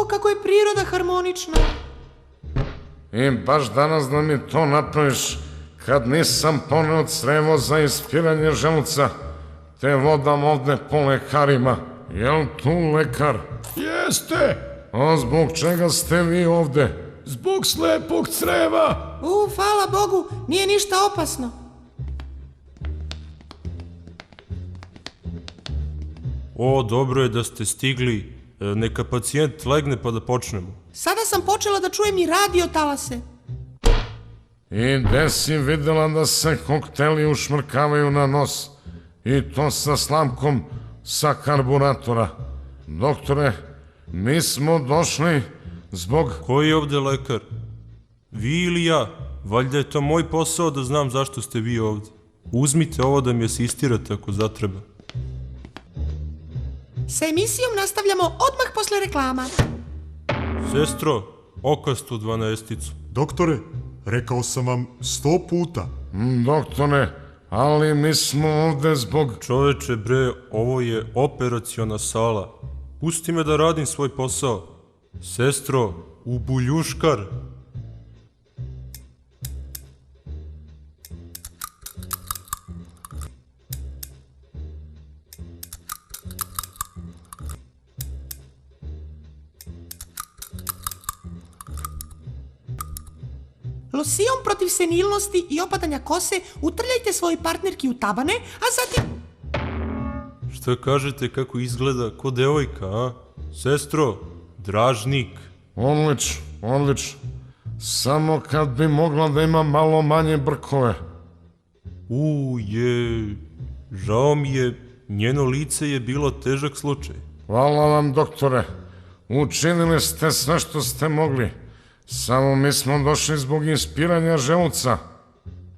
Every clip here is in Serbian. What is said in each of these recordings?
O, kako je priroda harmonična. I baš danas da mi to napraviš, kad nisam poneo crevo za ispiranje želuca, te vodam ovde po lekarima. Jel tu lekar? Jeste! A zbog čega ste vi ovde? Zbog slepog creva! Hvala Bogu, nije ništa opasno. O, dobro je da ste stigli. Neka pacijent legne pa da počnemo. Sada sam počela da čujem i radio talase. I gde si videla da se kokteli ušmrkavaju na nos? I to sa slamkom sa karburatora. Doktore, mi smo došli zbog... Koji je ovde lekar? Vi ili ja? Valjda je to moj posao da znam zašto ste vi ovde. Uzmite ovo da mi asistirate ako zatreba. Sa emisijom nastavljamo odmah posle reklama. Sestro, okastu 12-icu. Doktore, rekao sam vam 100 puta. Doktore, ali mi smo ovde zbog... Čoveče bre, ovo je operaciona sala. Pusti me da radim svoj posao. Sestro, ubuljuškar. Losijom protiv senilnosti i opadanja kose utrljajte svojoj partnerki u tabane, a zatim... Šta kažete kako izgleda ko devojka, a? Sestro, dražnik. Odlično, odlično. Samo kad bi mogla da ima malo manje brkove. Žao mi je, njeno lice je bilo težak slučaj. Hvala vam, doktore. Učinili ste sve što ste mogli. Samo mi smo došli zbog ispiranja želuca.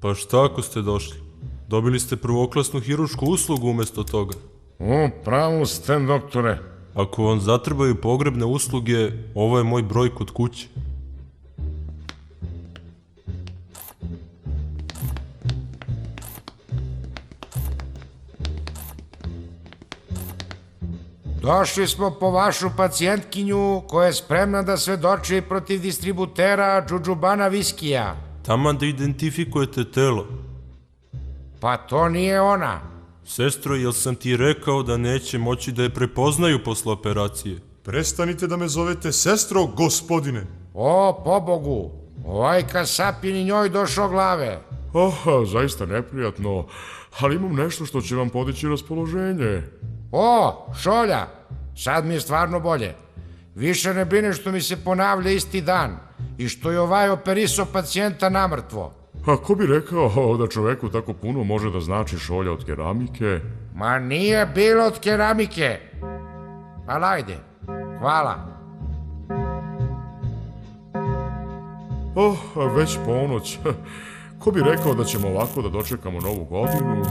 Pa šta ako ste došli? Dobili ste prvoklasnu hirušku uslugu umesto toga. U pravu ste, doktore. Ako vam zatrebaju pogrebne usluge, ovo je moj broj kod kuće. Došli smo po vašu pacijentkinju koja je spremna da svedoči protiv distributera Džudžubana viskija. Taman da identifikujete telo. Pa to nije ona. Sestro, jel sam ti rekao da neće moći da je prepoznaju posle operacije? Prestanite da me zovete sestro, gospodine. O, pobogu, ovaj kasapin i njoj došao glave. Zaista neprijatno, ali imam nešto što će vam podići raspoloženje. O, Šolja, sad mi je stvarno bolje. Više ne brine što mi se ponavlja isti dan i što je ovaj operisao pacijenta namrtvo. A ko bi rekao da čoveku tako puno može da znači šolja od keramike? Ma nije bilo od keramike. Ali ajde, hvala. Već ponoć. Ko bi rekao da ćemo ovako da dočekamo novu godinu?